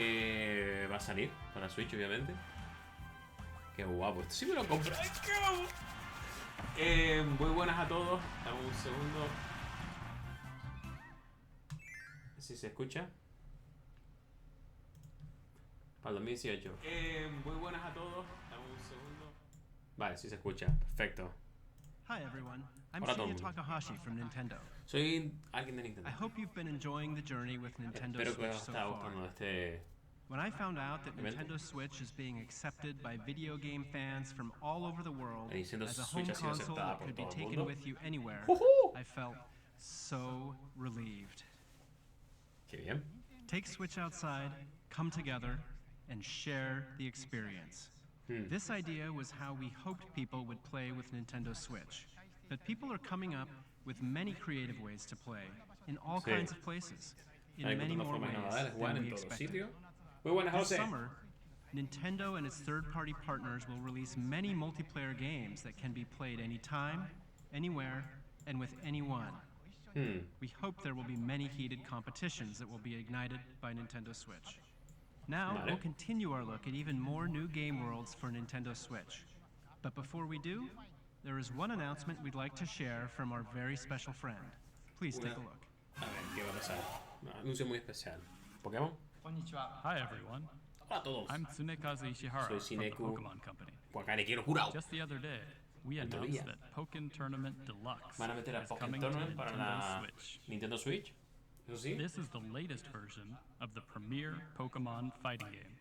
que va a salir para Switch, obviamente. Qué guapo, esto sí me lo compro. ¡Ay, qué guapo! Muy buenas a todos. Dame un segundo. Si se escucha. Para el 2018. Muy buenas a todos. Dame un segundo. Vale, sí se escucha. Perfecto. Hi everyone. I'm Hola, Shinya Tom. Takahashi from Nintendo. Soy alguien de Nintendo. I hope you've been enjoying the journey with Nintendo Espero que Switch os so esté far. gustando este. When I found out that Evento. Nintendo Switch is being accepted by video game fans from all over the world La Nintendo as a Switch home ha sido console aceptada that por could be todo el taken mundo. with you anywhere, I felt so relieved. Qué bien. Take Switch outside, come together, and share the experience. This idea was how we hoped people would play with Nintendo Switch. But people are coming up with many creative ways to play, in all kinds of places, in Hay many more plataformas ways innovadoras, juegan than we en todos expected. sitios. Muy buenas, This José. summer, Nintendo and its third-party partners will release many multiplayer games that can be played anytime, anywhere, and with anyone. We hope there will be many heated competitions that will be ignited by Nintendo Switch. Now, we'll continue our look at even more new game worlds for Nintendo Switch. But before we do, there is one announcement we'd like to share from our very special friend. Please take a look. A ver, ¿qué va a pasar? Un anuncio muy especial. ¿Pokémon? Hi everyone. Hola a todos. I'm Tsunekazu Ishihara Soy from the Sineku. Pokemon Company. Guacarequiero jurado. Just the other day, we En announced teoría. that Pokken Tournament Deluxe Van a meter a is Pokémon coming to Tournament para Nintendo la Switch. Nintendo Switch. Eso sí. This is the latest version of the premier Pokemon fighting game.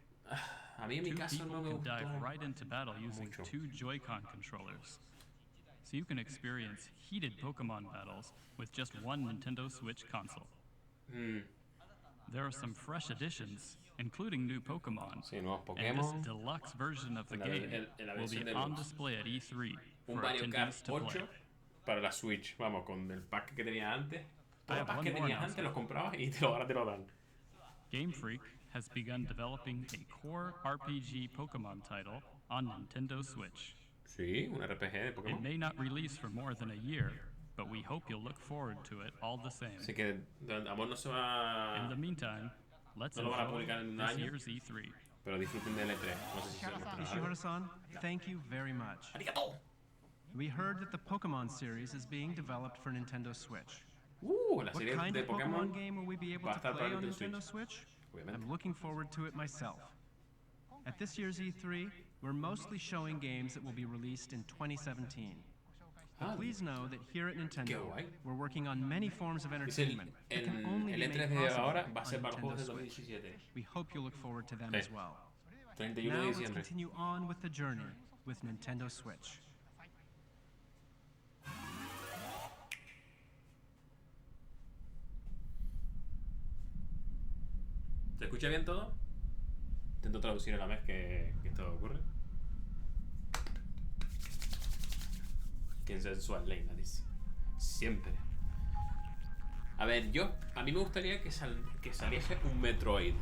A mí en mi Two caso people no me can dive gustó. right into battle using mucho. two Joy-Con controllers. So you can experience heated Pokemon battles with just one Nintendo Switch console. There are some fresh additions, including new Pokemon, Sí, nuevos and this Pokémon. deluxe version of the En la- game en la will versión be deluxe. on display at E3 Un for Mario Kart attendees to play. 8 para la Switch. Vamos, con el pack que tenía antes. I Todos los have packs one que more tenías antes announcement. los comprabas y ahora te lo dan. Game Freak has begun developing a core RPG Pokemon title on Nintendo Switch. Sí, un RPG de It Pokémon. may not release for more than a year, but we hope you'll look forward to it all the same. Así que Amor no se va. In the meantime, let's No lo van a enjoy publicar en un this año. year's E3. Pero disfruten del E3. No sé si se muestra algo. Ishihara-san, thank you very much. ¡Arigato! We heard that the Pokemon series is being developed for Nintendo Switch. La What serie kind de of Pokémon Pokemon game will we be able va a to estar play para on Nintendo Nintendo Switch? Obviamente. I'm looking forward to it myself. At this year's E3, we're mostly showing games that will be released in 2017. But please know that here at Nintendo, guay. we're working on many forms of Dice el, entertainment that can el, only el be E3 made de possible ahora va a ser on para los juegos Nintendo de Switch. 2017. We hope you look forward to them Sí. as well. 31 Now de let's diciembre. continue on with the journey with Nintendo Switch. ¿Se escucha bien todo? Intento traducir a la vez que esto ocurre. Quien sensual, Leina dice. Siempre. A ver, a mí me gustaría que saliese un Metroid.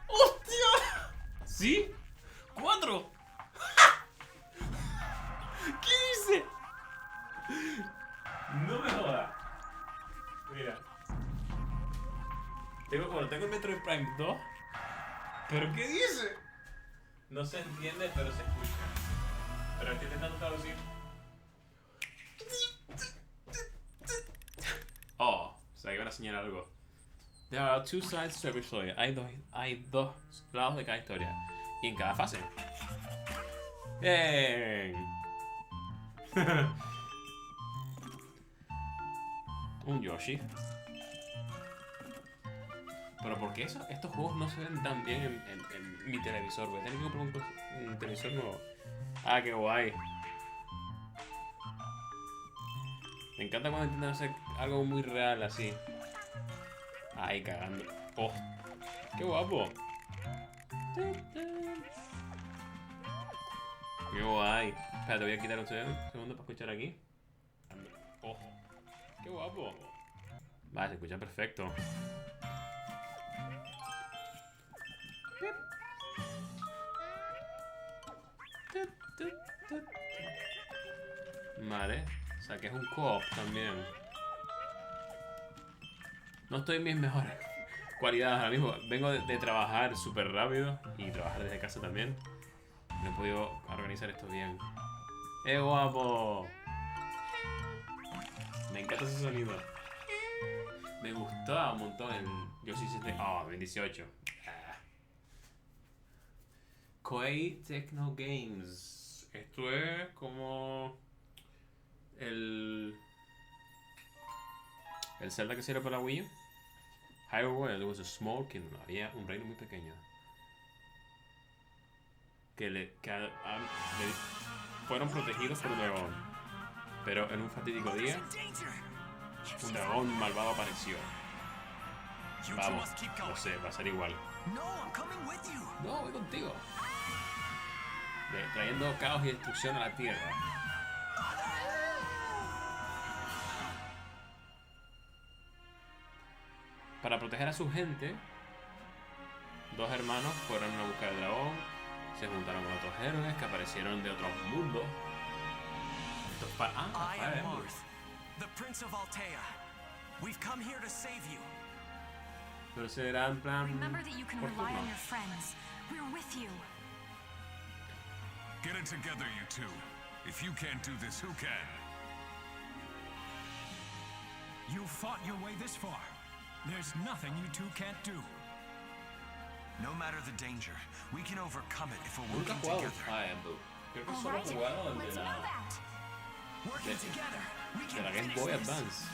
¡Hostia! ¿Sí? ¡4! ¿Qué dice? No me jodas. Mira. Tengo el Metroid Prime 2. ¿Pero qué dice? No se entiende, pero se escucha. Pero estoy intentando traducir. Oh, o sea que van a señalar algo. There are two sides to every story. Hay dos lados de cada historia. Y en cada fase. ¡Bien! Un Yoshi. Pero ¿por qué estos juegos no se ven tan bien en mi televisor? Voy a tener que comprar un televisor nuevo. Ah, qué guay. Me encanta cuando intentan hacer algo muy real así. Ay, cagando. Oh, qué guapo. Qué guay. Espera, te voy a quitar un segundo para escuchar aquí. Oh, qué guapo. Vale, se escucha perfecto. Vale, o sea que es un co-op también. No estoy en mis mejores cualidades ahora mismo. Vengo de trabajar súper rápido y trabajar desde casa también. No he podido organizar esto bien. ¡Eh, guapo! Me encanta ese sonido. Me gustó un montón el Yoshi 2018. Koei Techno Games. Esto es como el Zelda que sirve para la Wii U. Hyrule was a small kingdom. Había un reino muy pequeño que fueron protegidos por un dragón. Pero en un fatídico día, un dragón malvado apareció. Vamos, no sé, va a ser igual. No, voy contigo. Trayendo caos y destrucción a la tierra. Para proteger a su gente, dos hermanos fueron a buscar el dragón, se juntaron con otros héroes que aparecieron de otros mundos. I am Marth, the Prince of Altea. We've come here to save you. Pero será en plan. Remember that you can por rely turno. on your friends. We're with you. Get it together, you two. If you can't do this, who can? You fought your way this far. There's nothing you two can't do. No matter the danger, we can overcome it if we're Nunca he working jugado together. Fire Emblem. Creo que All solo he right, jugado el let's de know la, that. Working together, we de can la Game finish Boy this. Advance.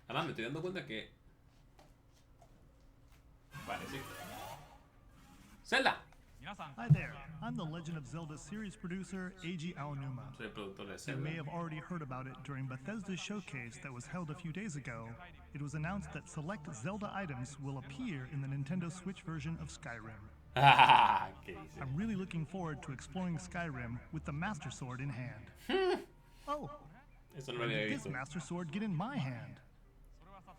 Además, me estoy dando cuenta que. Parece. ¡Zelda! Hi there, I'm the Legend of Zelda series producer, Eiji Aonuma. Soy el productor de You Zelda. may have already heard about it during Bethesda's showcase that was held a few days ago. It was announced that select Zelda items will appear in the Nintendo Switch version of Skyrim. ¿Qué dice? I'm really looking forward to exploring Skyrim with the Master Sword in hand. Oh, Eso no lo when había did this visto. Master Sword get in my hand?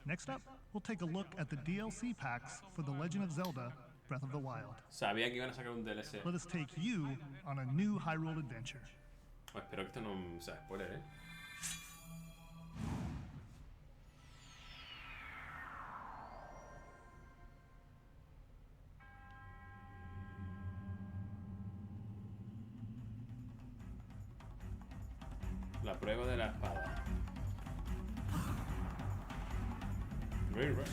Next up, we'll take a look at the DLC packs for The Legend of Zelda Breath of the Wild. Sabía que iban a sacar un DLC. Let us take you on a new Hyrule adventure. Espero que esto no sea spoiler, ¿eh? La prueba de la espada. Very rare.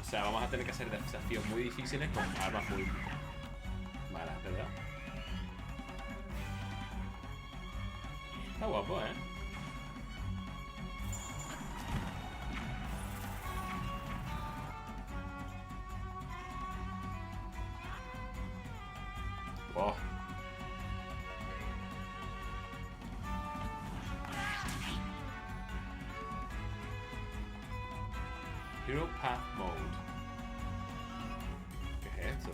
O sea, vamos a tener que hacer desafíos muy difíciles con armas muy malas, ¿verdad? Está guapo, ¿eh? Wow. Hero Path Mode. ¿Qué es esto?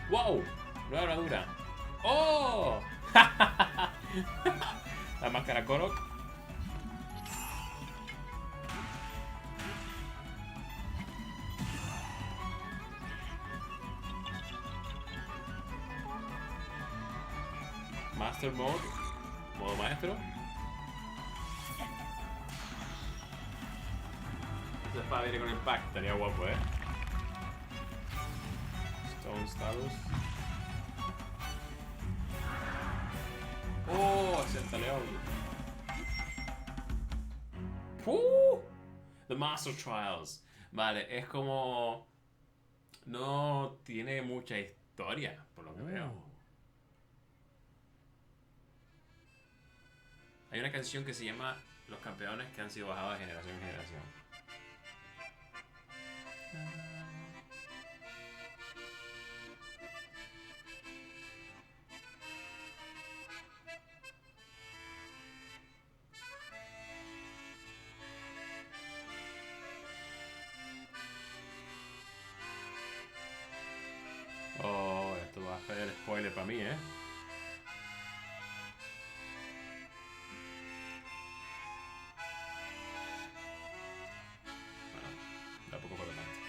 ¡Wow! Nueva armadura. ¡Oh! La máscara Korok. Master Mode. Modo maestro. Esta espada viene con el pack. Estaría guapo, ¿eh? Stone Status. ¡Oh! Senta León. The Master Trials. Vale, es como. No tiene mucha historia, por lo que veo. Hay una canción que se llama Los campeones que han sido bajados de generación en generación. Oh, esto va a ser spoiler para mí, ¿eh? Bueno, tampoco para tanto.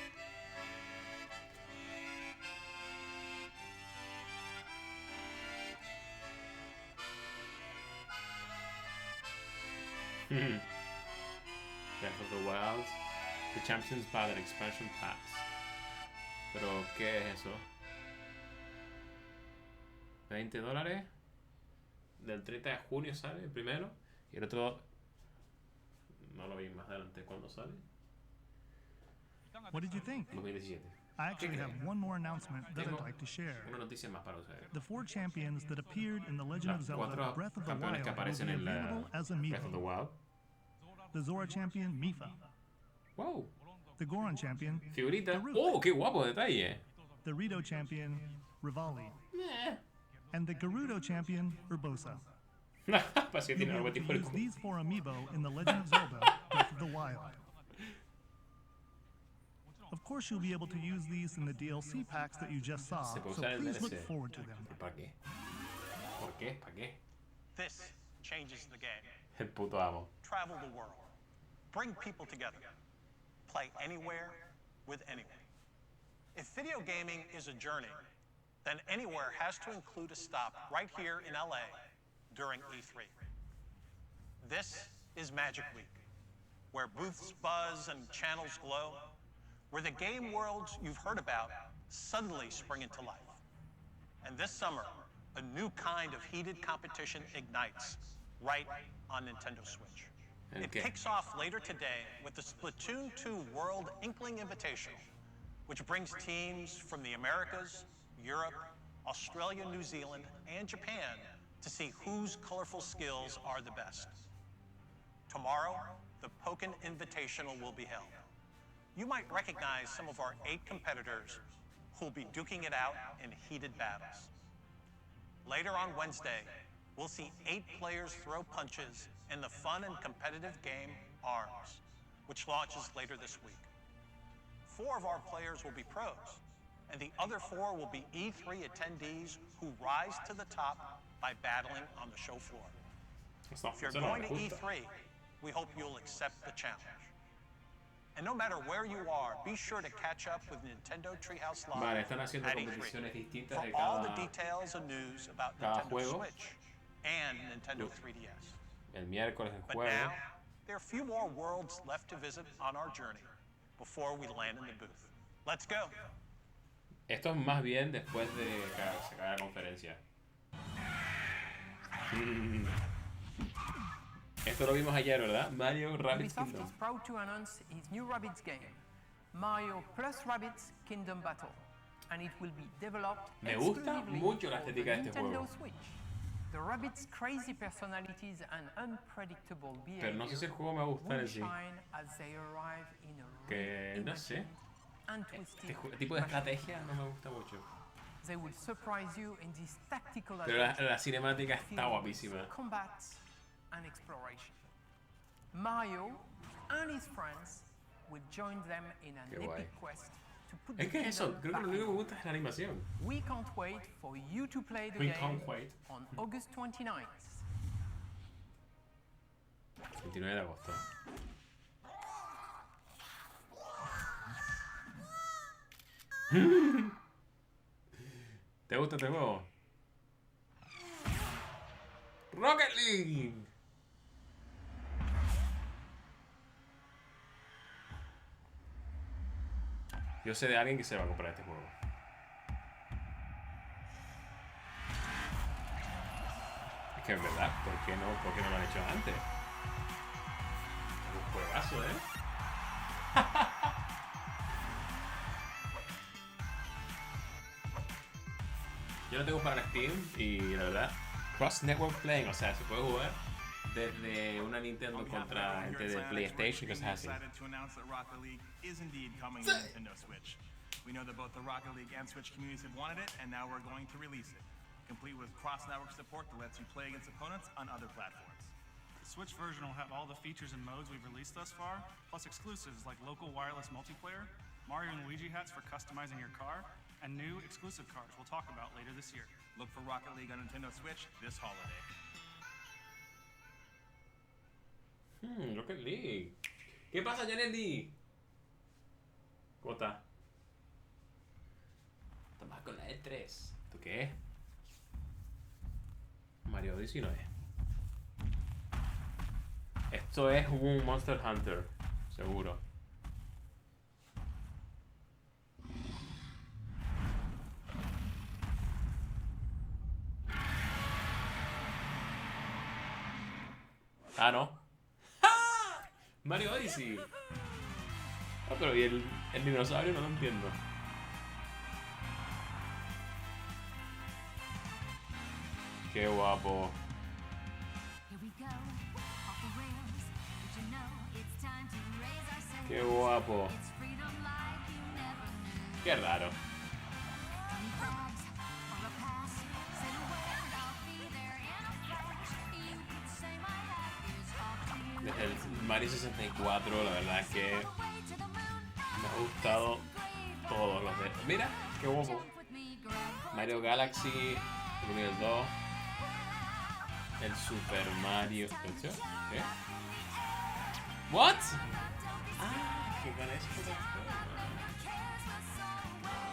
Breath of the Wild. The Champions Battle Expansion Pass. Pero, ¿qué es eso? $20. Del 30 de junio sale el primero. Y el otro... No lo vi más adelante cuando sale. What did you think? 2017. I actually have one more announcement that I'd like to share. Una noticia más para ustedes. The 4 champions that appeared in The Legend of Los Zelda 4 Breath of the campeones Wild que will aparecen be en la available as Breath of the amiibo. Wild. The Zora champion, Mifa. Wow. The Goron champion, Figurita. Daruk. Oh, qué guapo detalle. The Rito champion, Rivali. And the Gerudo champion, Urbosa. Parece que You'll tiene be algo able to tipo use de... these 4 amiibo in The Legend of Zelda Breath of the Wild. Of course, you'll be able to use these in the DLC packs that you just saw, Se puede so usar el please look DLC. forward to them. ¿Para qué? ¿Por qué? ¿Para qué? This changes the game. El puto amo. Travel the world. Bring people together. Play anywhere with anyone. If video gaming is a journey, then anywhere has to include a stop right here in LA during E3. This is Magic Week, where booths buzz and channels glow, where the game worlds you've heard about suddenly spring into life. And this summer, a new kind of heated competition ignites right on Nintendo Switch. It kicks off later today with the Splatoon 2 World Inkling Invitational, which brings teams from the Americas, Europe, Australia, New Zealand, and Japan to see whose colorful skills are the best. Tomorrow, the Pokken Invitational will be held. You might recognize some of our 8 competitors who'll be duking it out in heated battles. Later on Wednesday, we'll see 8 players throw punches in the fun and competitive game ARMS, which launches later this week. 4 of our players will be pros, and the other 4 will be E3 attendees who rise to the top by battling on the show floor. If you're going to E3, we hope you'll accept the challenge. And no matter where you are, be sure to catch up with Nintendo Treehouse Live Vale, están haciendo at competiciones E3 distintas for de all the cada details and news about cada Nintendo juego. Switch and Nintendo 3DS. El miércoles en But juego. now, there are a few more worlds left to visit on our journey before we land in the booth. Let's go! Esto es más bien después de que se acabe la conferencia. Esto lo vimos ayer, ¿verdad? Mario Rabbids Ubisoft Kingdom. is proud to announce its new Rabbids game, Mario plus Rabbids Kingdom Battle, and it will be developed Me gusta exclusively mucho la for the estética de este Nintendo juego. Switch. The Rabbids' crazy personalities and unpredictable Pero no sé si behavior el juego me va a gustar will en sí. shine as they arrive in a Que no sé. and Este twisted tipo de machine. estrategia no me gusta mucho. They will surprise you in this tactical Pero la adventure cinemática está filled guapísima. with combat and exploration. Mario and his friends will join them in an Qué guay. epic quest to put Es the que eso, kingdom creo que back lo único que me in. gusta es la animación. We can't wait for you to play the We game can't wait. on August 29th. 29 de agosto. ¿Te gusta este juego? Rocket League. Yo sé de alguien que se va a comprar este juego. Es que es verdad, ¿por qué no lo han hecho antes? Es un juegazo, ¿eh? Yo lo tengo para Steam y la verdad, Cross Network Playing, o sea, se puede jugar desde una Nintendo contra gente de PlayStation y cosas así. We know that both the Rocket League and Switch communities have wanted it, and now we're going to release it, complete with cross-network support that lets you play against opponents on other platforms. The Switch version will have all the features and modes we've released thus far, plus exclusives like local wireless multiplayer, Mario and Luigi hats for customizing your car, and new exclusive cars we'll talk about later this year. Look for Rocket League on Nintendo Switch this holiday. Rocket League. ¿Qué pasa, Janelli? ¿Cómo está? Toma con la E3. ¿Tú qué? Mario Odyssey no es. Esto es un Monster Hunter, seguro. Ah, no. ¡Ah! Mario Odyssey. Ah, pero ¿y el dinosaurio? No lo entiendo. Qué guapo. Qué guapo. Qué raro. Desde el Mario 64, la verdad es que me ha gustado todos los de... Mira, qué guapo. Mario Galaxy, el 1 y el 2. El Super Mario... ¿Qué? ¿What? Ah, que con eso se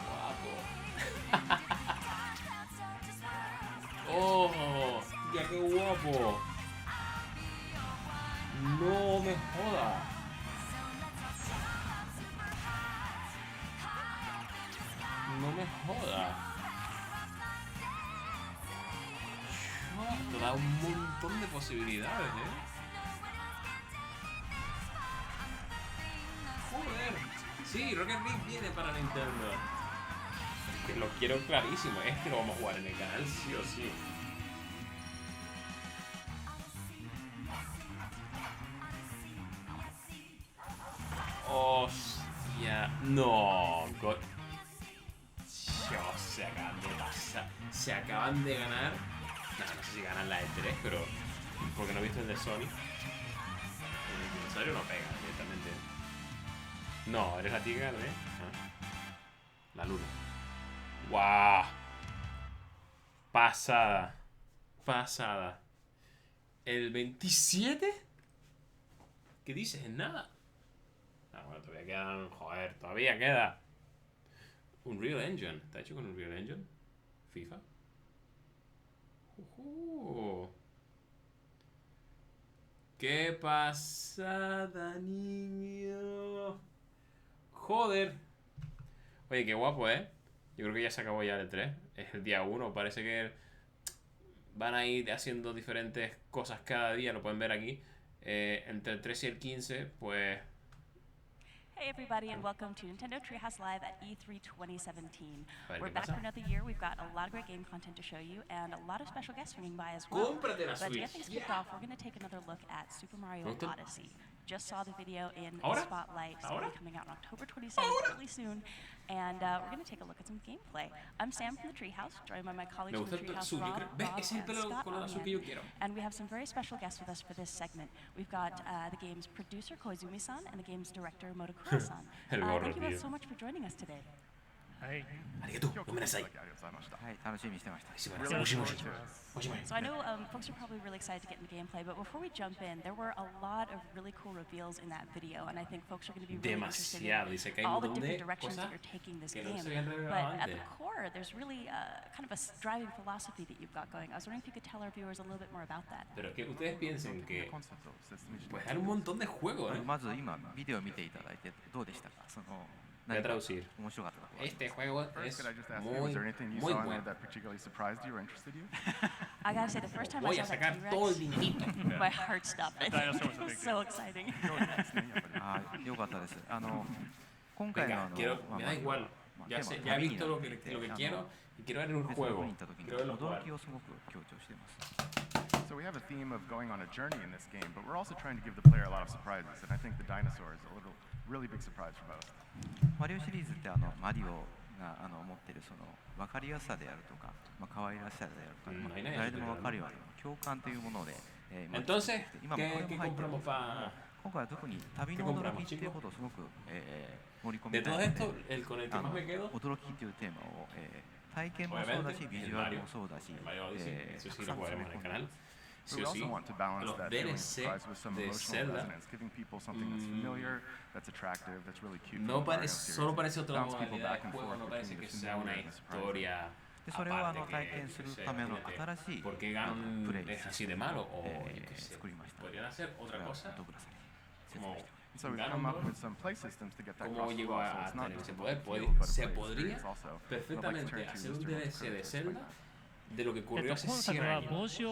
guapo. Oh, ya qué guapo. No me joda. No me joda. Esto da un montón de posibilidades, Joder. Sí, Rocket League viene para Nintendo. Que lo quiero clarísimo. Este lo vamos a jugar en el canal sí o sí. Hostia. No. Dios, se acaban de pasar. Se acaban de ganar. No sé si ganan la E3, pero porque no he visto el de Sony. El dinosaurio no pega directamente. No, eres la tigre, ¿no? La luna. ¡Guau! Pasada. Pasada. ¿El 27? ¿Qué dices? ¿En nada? Ah, bueno, todavía quedan... Joder, todavía queda. Unreal Engine. ¿Está hecho con Unreal Engine? ¿FIFA? ¡Qué pasada, niño! ¡Joder! Oye, qué guapo, ¿eh? Yo creo que ya se acabó ya el E3. Es el día 1. Parece que van a ir haciendo diferentes cosas cada día. Lo pueden ver aquí. Entre el 13 y el 15, pues... Hey everybody, and welcome to Nintendo Treehouse Live at E3 2017. We're back for another year. We've got a lot of great game content to show you, and a lot of special guests swinging by as well. But to get things kicked off, we're going to take another look at Super Mario Odyssey. Just saw the video in the Spotlight. It's going to be coming out on October 27th, really soon. And we're going to take a look at some gameplay. I'm Sam from the Treehouse, joined by my colleagues from the Treehouse, Rob, and Scott. And we have some very special guests with us for this segment. We've got the game's producer, Koizumi-san, and the game's director, Motokura-san. Thank you both so much for joining us today. Hey. So I know folks are probably really excited to get into gameplay, but before we jump in, there were a lot of really cool reveals in that video, and I think folks are going to be really interested in all the different directions that you're taking this game. But at the core, there's really kind of a driving philosophy that you've got going. I was wondering if you could tell our viewers a little bit more about that. Pero que ustedes piensen que pues hay un montón de juegos, ¿eh? Voy a traducir. Este juego es muy bueno. I gotta say, the first time I saw that T-Rex, my heart stopped. It was so exciting. Venga, me da igual. Ya he visto lo que quiero y quiero ver un juego. Quiero verlo jugar. So we have a theme of going on a journey in this game, but we're also trying to give the player a lot of surprises, and I think the dinosaur is a really big surprise for most. マリオシリーズってマリオが持ってるその分かりやすさであるとか、可愛らしさであるとか、誰でも分かるような共感というもので、Entonces, 今これも入ってるんですけども、今回は特に旅の驚きっていうことをすごく盛り込みたいので、驚きっていうテーマを体験もそうだし、ビジュアルもそうだし、たくさん詰め込んでます。We also want to balance that feeling of surprise with some emotional resonance, giving people something that's familiar, that's attractive, that's really cute. No parece, solo parece otra modalidad de juego, no parece que sea una historia aparte que ¿por qué Gun es así de malo? O yo qué sé, podrían hacer otra cosa como ¿cómo llegó a tener ese poder? Se podría perfectamente hacer un DLC de Zelda de lo que ocurrió hace 100 años. Y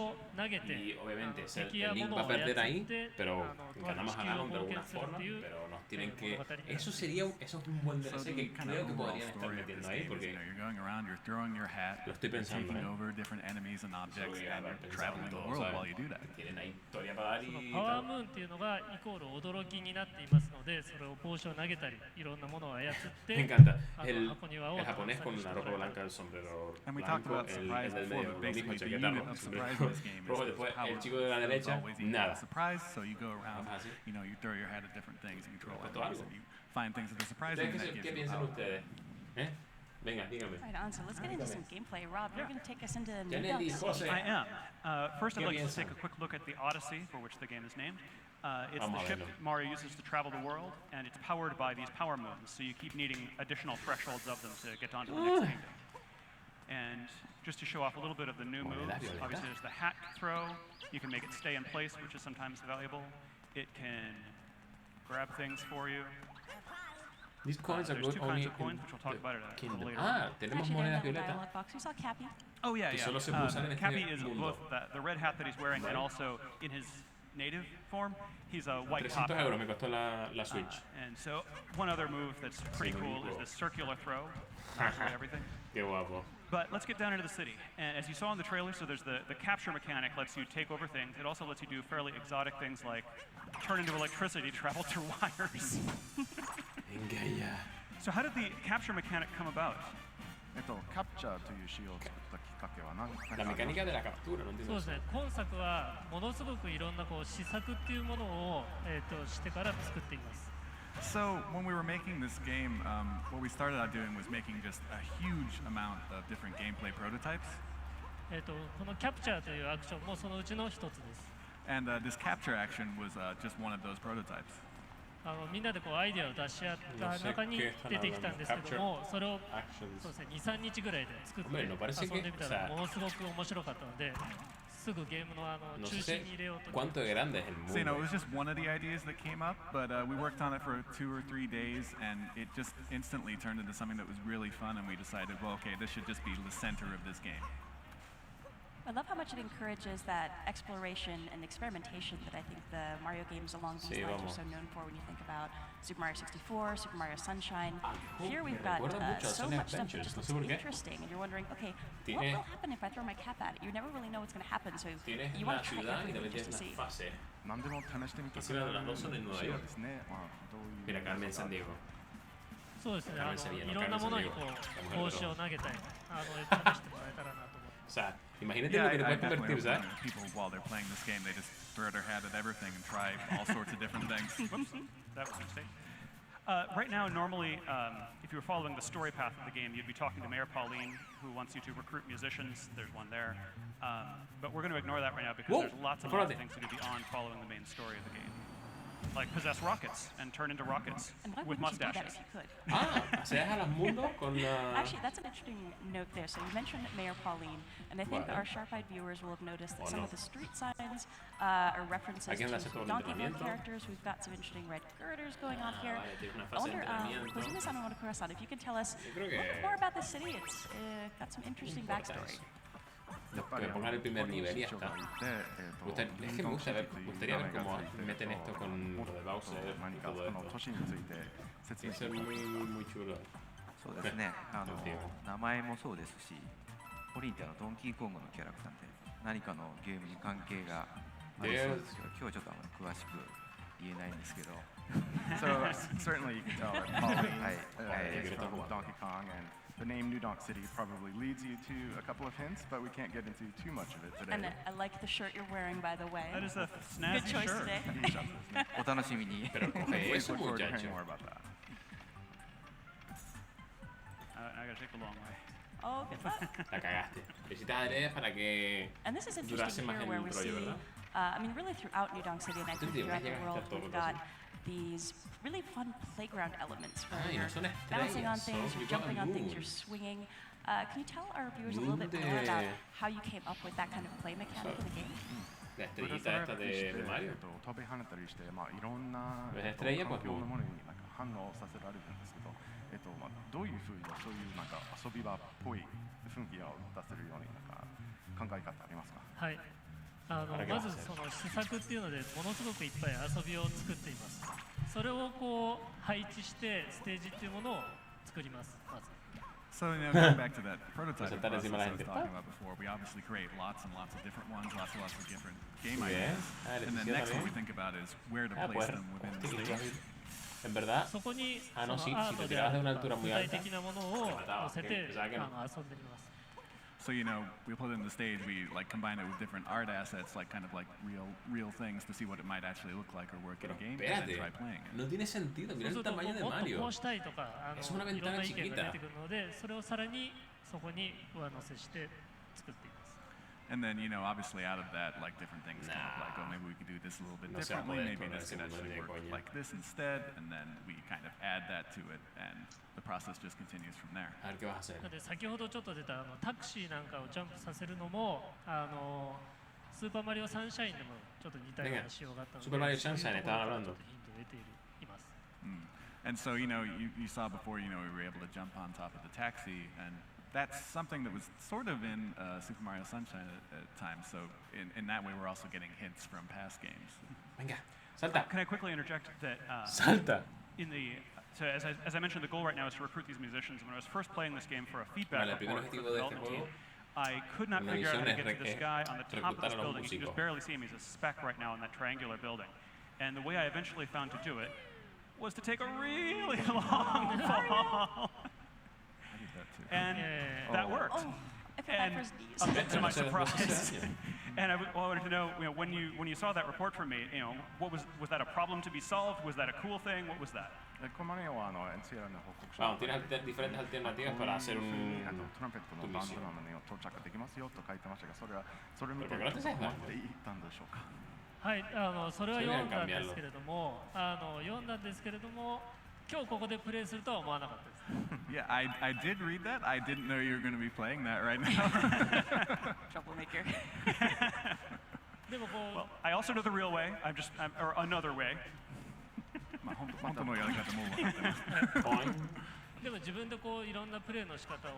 obviamente el Link va a perder ahí, pero ganamos a Ganon de alguna forma, pero nos tienen que... Eso es un buen DLC que creo que podrían estar metiendo ahí, porque lo estoy pensando, tienen ahí historia para dar y... パワームーンっていうのがイコール驚きになっていますので、それを帽子を投げたりいろんなものを操って Me encanta el japonés con la ropa blanca, el sombrero blanco, el del medio, lo mismo, chaqueta roja, sombrero rojo, después el chico de la derecha, nada. Surprise, so you go around, you know, you throw your head at different things and you throw things and you find things that are surprising. ¿Qué piensan ustedes? Venga, dígame. Right on, so let's get into some gameplay. Rob, you're going to take us into New Donk City. I am. First, I'd like to take a quick look at the Odyssey, for which the game is named. It's the ship Mario uses to travel the world, and it's powered by these power moons, so you keep needing additional thresholds of them to get onto the next kingdom. And just to show off a little bit of the new moves, obviously there's the hat throw. You can make it stay in place, which is sometimes valuable. It can grab things for you. These coins are there's good two only kinds of coins, which we'll talk about it a little later. Tenemos monedas violeta. We saw Cappy. Oh yeah, Que yeah. solo se usan en este Cappy is mundo. both the red hat that he's wearing and also in his native form, he's a white top. 300 euros me costó la Switch. And so one other move that's pretty cool is this circular throw. Everything. Qué guapo. But let's get down into the city. And as you saw in the trailer, so there's the capture mechanic lets you take over things. It also lets you do fairly exotic things like turn into electricity, travel through wires. So how did the capture mechanic come about? La mecánica de la captura, no そう entiendo ですね、今作はものすごくいろんな試作っていうものを、してから作っています。 So when we were making this game, what we started out doing was making just a huge amount of different gameplay prototypes. このキャプチャーというアクションもそのうちの一つです。And this capture action was just one of those prototypes. みんなでアイデアを出し合った中に出てきたんですけども、それをそうですね、2、3日ぐらいで作って遊んでみたらものすごく面白かったので、すぐゲームの中心に入れようと。¿Cuánto grande es el mundo? So, you know, it was just one of the ideas that came up, but we worked on it for 2 or 3 days, and it just instantly turned into something that was really fun, and we decided, well, okay, this should just be the center of this game. I love how much it encourages that exploration and experimentation that I think the Mario games along these lines are so known for when you think about Super Mario 64, Super Mario Sunshine. Here we've got so much stuff that just looks interesting, and you're wondering, okay, what will happen if I throw my cap at it? You never really know what's going to happen, so you want to try everything just to see. Mira, Carmen San Diego. そうですね、いろんなものに帽子を投げたり、試してもらえたらなと思って。 O sea, imagínate lo que te puede convertir, ¿sabes? People while they're playing this game, they just throw their hat at everything and try all sorts of different things. Whoops, that was a mistake. Right now, normally, if you were following the story path of the game, you'd be talking to Mayor Pauline, who wants you to recruit musicians. There's one there. But we're going to ignore that right now because there's lots of other things to do beyond following the main story of the game. Like possess rockets and turn into rockets with mustaches. Actually, that's an interesting note there. So you mentioned Mayor Pauline, and I think our sharp-eyed viewers will have noticed that some of the street signs are references to Donkey Kong characters. We've got some interesting red girders going on here. I wonder, Kojima-san and Monokura-san, if you could tell us a little bit more about the city. It's got some interesting backstory. Que pongan el primer nivel y ya está. Es que me gustaría ver cómo meten esto con lo de Bowser y todo esto. Tiene que ser muy chulo. そうですね、名前もそうですし、ポリンってドンキーコングのキャラクターで何かのゲームに関係がありそうですけど、今日はちょっと詳しく言えないんですけど。So certainly you can tell that Pauline is from Donkey Kong, and the name New Donk City probably leads you to a couple of hints, but we can't get into too much of it today. And I like the shirt you're wearing, by the way. That is a snazzy Good choice shirt. today. お楽しみに。 Look forward to hearing more about that. I gotta take the long way. Oh, good luck. La cagaste. Necesitas adrede para que durase más el rollo, ¿verdad? I mean, really throughout New Donk City and I think throughout the world, we've got these really fun playground elements where you're bouncing on things, you're jumping on things, you're swinging. Can you tell our viewers a little bit more about how you came up with that kind of play mechanic in the game? La estrellita esta de Mario. 飛び跳ねたりして、いろんな環 estrella, 境のものに反応させられるんですけど、どういうふうにそういう遊び場っぽい雰囲気を出せるように考え方ありますか？はい。まずその施策っていうのでものすごくいっぱい遊びを作っています。それをこう配置してステージっていうものを作ります。まず。So going back to that prototyping process I was talking about before, we obviously create lots and lots of different ones, lots of different game ideas, and then next what we think about is where to place them within the stage. En verdad, そこにah no, sí, ア si ー te トで tirabas de una altura 具 muy 体 alta, 的なものを乗せて遊んでみます。 So we put in the stage, we combine it with different art assets, kind of real things to see what it might actually look like or work in a game, and then try playing it. No tiene sentido, mira el tamaño de Mario. こうしたいとか、Es una いろんな ventana 意見が chiquita. 出てくるので、それをさらにそこに上乗せして作っています。 And then, obviously out of that, different things come up, oh, maybe we could do this a little bit differently, maybe this could actually work like this instead, and then we kind of add that to it, and the process just continues from there. で先ほどちょっと出たタクシーなんかをジャンプさせるのも、スーパーマリオサンシャインでもちょっと似たような仕様があったので、スーパーマリオサンシャインestaban hablando. ヒントを得ています。And so, you saw before, we were able to jump on top of the taxi, and that's something that was sort of in Super Mario Sunshine at times. So in that way, we're also getting hints from past games. Venga, salta. Can I quickly interject that Salta. So as I mentioned, the goal right now is to recruit these musicians. When I was first playing this game for a feedback report for the development team, I could not figure out how to get to this guy on the top of this building. You can just barely see him. He's a speck right now in that triangular building. And the way I eventually found to do it was to take a really long fall. And that worked. And to my surprise. And I wanted to know, when you saw that report from me, was that a problem to be solved? Was that a cool thing? What was that? Tienes diferentes alternativas para hacer un... トランペットのバンドなのに到着できますよと書いてましたが、それ見て待っていたんでしょうか。はい、それは読んだんですけれども、今日ここでプレイするとは思わなかったです。Yeah, I did read that. I didn't know you were going to be playing that right now. Troublemaker. Well, I also know the real way. Or another way. 本当のやり方も分かってます。でも自分でいろんなプレイの仕方を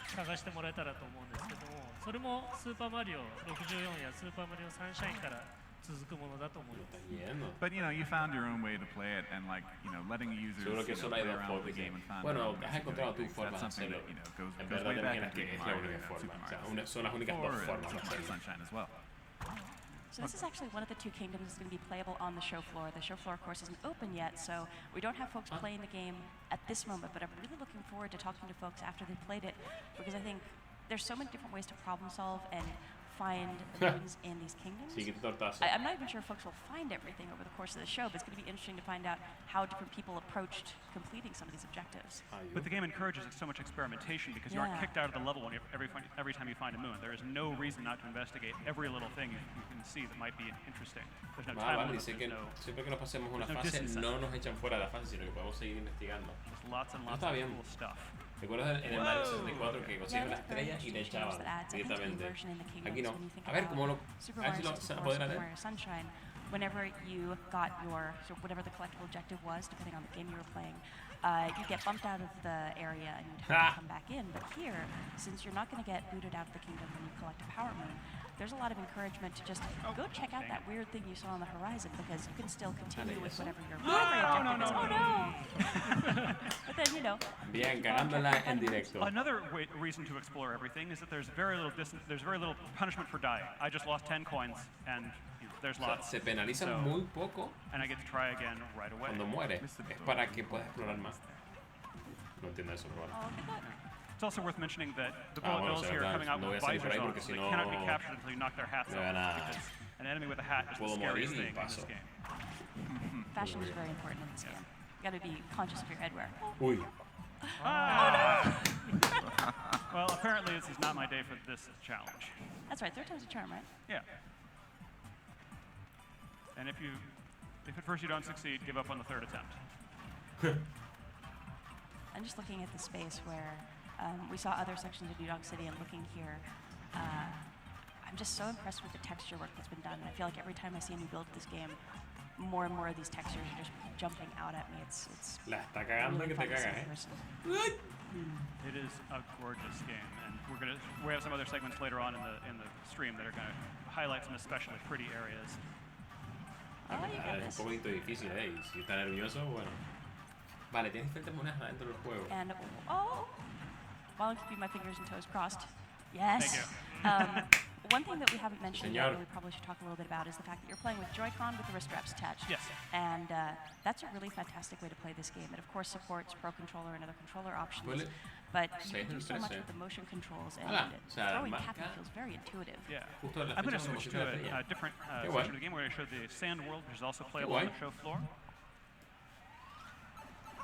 探してもらえたらと思うんですけども、それもスーパーマリオ64やスーパーマリオサンシャインから続くものだと思います。But you found your own way to play it, and letting users play around with the game and find their own way to do it. That's something that goes way back into Mario and Super Mario. Son las únicas dos formas. Sunshine as well. So this is actually one of the two kingdoms that's going to be playable on the show floor. The show floor, of course, isn't open yet, so we don't have folks playing the game at this moment, but I'm really looking forward to talking to folks after they've played it, because I think there's so many different ways to problem solve and find moons in these kingdoms. I'm not even sure folks will find everything over the course of the show, but it's going to be interesting to find out how different people approached completing some of these objectives. But the game encourages so much experimentation because you aren't kicked out of the level every time you find a moon. There is no reason not to investigate every little thing you can see that might be interesting. There's no time limit. Siempre que nos pasemos una fase, no nos echan fuera de la fase, sino que podemos seguir investigando. Just lots and lots of cool stuff. ¿Recuerdas en el Mario 64 que consigues una estrella y le echaban directamente? Aquí no. A ver cómo lo... A ver si lo se podrá hacer. Whenever you got your, whatever the collectible objective was, depending on the game you were playing, you'd get bumped out of the area and you'd have to come back in. But here, since you're not going to get booted out of the kingdom when you collect a power moon, there's a lot of encouragement to just go check out that weird thing you saw on the horizon, because you can still continue with whatever your primary objective is. Oh no! But then, Bien, ganándola en directo. Another reason to explore everything is that there's very little punishment for dying. I just lost 10 coins, and there's lots. Se penaliza muy poco. And I get to try again right away. Cuando muere, es para que puedas explorar más. No entiendo eso, pero bueno. It's also worth mentioning that the bullet bills here are coming out with visors on, so they cannot be captured until you knock their hats off, because an enemy with a hat is the scariest thing in this game. Fashion is very important in this game. You gotta be conscious of your headwear. Uy. Well, apparently this is not my day for this challenge. That's right, third time's a charm, right? Yeah. And if at first you don't succeed, give up on the third attempt. I'm just looking at the space where We saw other sections of New Dog City, and looking here, I'm just so impressed with the texture work that's been done. And I feel like every time I see a new build of this game, more and more of these textures are just jumping out at me. It's La está cagando really que te fun to see cagas, in person. It is a gorgeous game, and we have some other segments later on in the stream that are going to highlight some especially pretty areas. Es un poquito difícil, si está nervioso, bueno. Vale, tienes diferentes monedas dentro del juego. And while I'm keeping my fingers and toes crossed, yes. Thank you. One thing that we haven't mentioned yet, Señor. and we probably should talk a little bit about, is the fact that you're playing with Joy-Con with the wrist straps attached. Yes. And that's a really fantastic way to play this game. It of course supports Pro Controller and other controller options, but you can do so much with the motion controls, and throwing Cappy feels very intuitive. Yeah. I'm going to switch to a different section of the game where I showed the sand world, which is also playable on the show floor.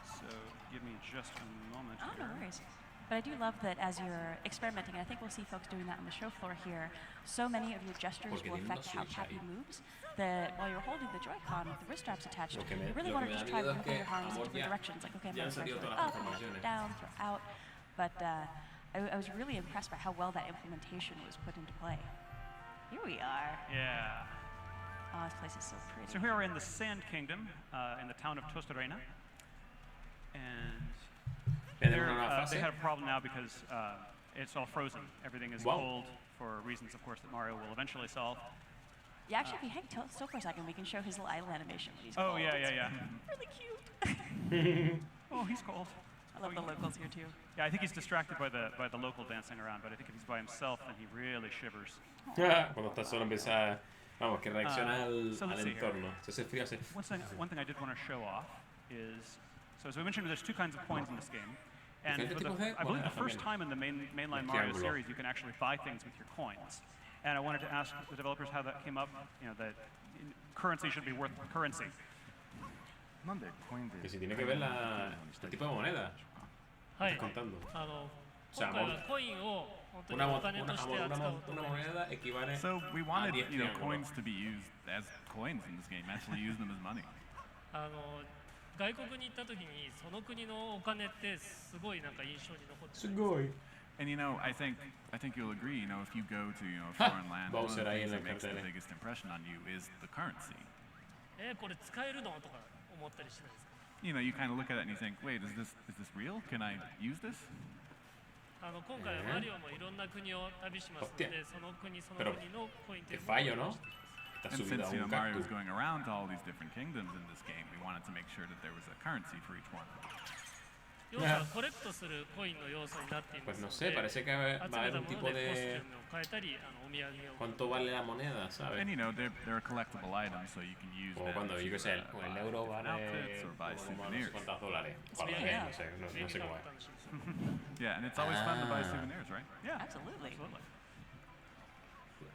So give me just a moment here. No worries. But I do love that as you're experimenting, and I think we'll see folks doing that on the show floor here, so many of your gestures will affect how Cappy moves, that while you're holding the Joy-Con with the wrist straps attached, you really want to just try moving your arms in different directions. Like, okay, I'm going to throw up, down, throw out. But I was really impressed by how well that implementation was put into play. Here we are. Yeah. Oh, this place is so pretty. So here we're in the Sand Kingdom, in the town of Tostarena. And they had a problem now because it's all frozen. Everything is cold for reasons, of course, that Mario will eventually solve. Yeah, actually, if you hang still for a second, we can show his little idle animation when he's cold. Oh, yeah. Really cute. Oh, he's cold. I love the locals here, too. Yeah, I think he's distracted by the local dancing around, but I think if he's by himself, then he really shivers. Cuando está solo empieza, vamos, que reacciona al entorno. Se hace frío, One thing I did want to show off is, so as we mentioned, there's two kinds of coins in this game. And I believe the first time in the mainline Mario series, you can actually buy things with your coins. And I wanted to ask the developers how that came up, that currency should be worth currency. Que si tiene que ver el tipo de moneda. Estás contando. O sea, una moneda equivale So we wanted coins to be used as coins in this game, actually use them as money. 外国に行った時にその国のお金ってすごいなんか印象に残ってすごい And I think you'll agree, if you go to a foreign land, one of the things that makes the biggest impression on you is the currency. これ使えるのとか思ったりしないですか You kind of look at it and you think, wait, is this real? Can I use this? 今回マリオもいろんな国を旅しますので、その国のコインっていうのを And since Mario was going around to all these different kingdoms in this game, we wanted to make sure that there was a currency for each one. Pues no sé, parece que va a haber un tipo de cuánto vale la moneda, ¿sabes? And they're a collectible item, so you can use them. Cuando yo qué sé, el euro vale ¿cuántos dólares? No sé cómo es. Yeah, and it's always fun to buy souvenirs, right? Yeah, absolutely.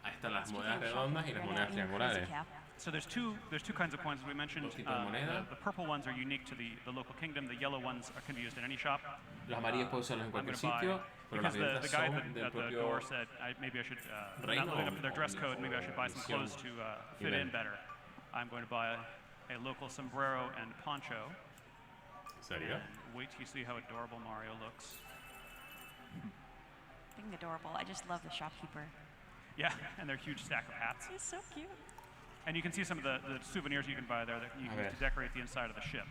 Ahí están las monedas redondas y las monedas triangulares. So there's two kinds of coins as we mentioned. The purple ones are unique to the local kingdom. The yellow ones can be used in any shop. Las amarillas pueden usarlas en cualquier sitio, pero las violetas the guy son del at the propio door said maybe I should not living up to their dress code. Maybe I should buy some clothes to fit in better. I'm going to buy a local sombrero and poncho. ¿Serio? And wait till you see how adorable Mario looks. Being adorable, I just love the shopkeeper. Yeah, and their huge stack of hats. He's so cute. And you can see some of the souvenirs you can buy there that you can use to decorate the inside of the ship.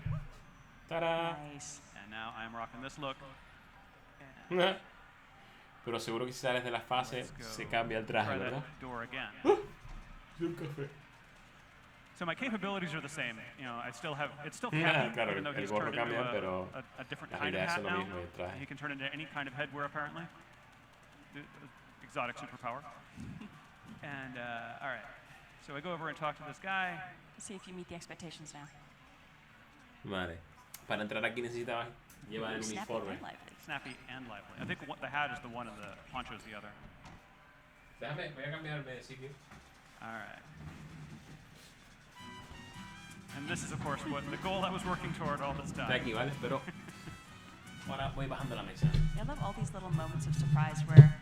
¡Tada! Nice. And now I'm rocking this look. Pero seguro que si sales de la fase se cambia el traje, ¿verdad? Door again. Un café. So my capabilities are the same. It's still Cappy, claro, even though he's turned into a different kind of hat now. He can turn into any kind of headwear apparently. Exotic superpower. And all right, so I go over and talk to this guy. Let's see if you meet the expectations now. Vale. Para entrar aquí necesitaba llevar el uniforme. Snappy and lively. I think the hat is the one and the poncho is the other. Voy a cambiarme de sitio. All right. And this is, of course, the goal I was working toward all this time. Está aquí, ¿vale? Pero ahora voy bajando la mesa. I love all these little moments of surprise where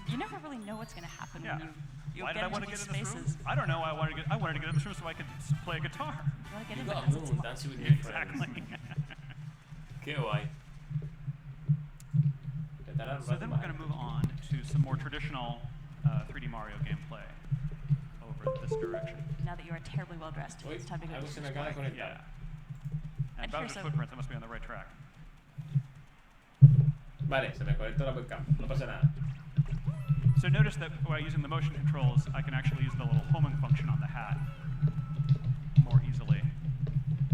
you never really know what's going to happen when you Why get did I into want to these get in this spaces. room? I don't know. I wanted to get in this room so I could play a guitar. You want to get in You got because a it's moon fun. dancing with your Exactly. friends. Qué guay. So then we're going to move on to some more traditional 3D Mario gameplay over this direction. Now that you are terribly well dressed, it's time to go to the store. Yeah. And Bowser's footprints, I must be on the right track. Vale, se me conectó la webcam, no pasa nada. So notice that by using the motion controls, I can actually use the little homing function on the hat more easily.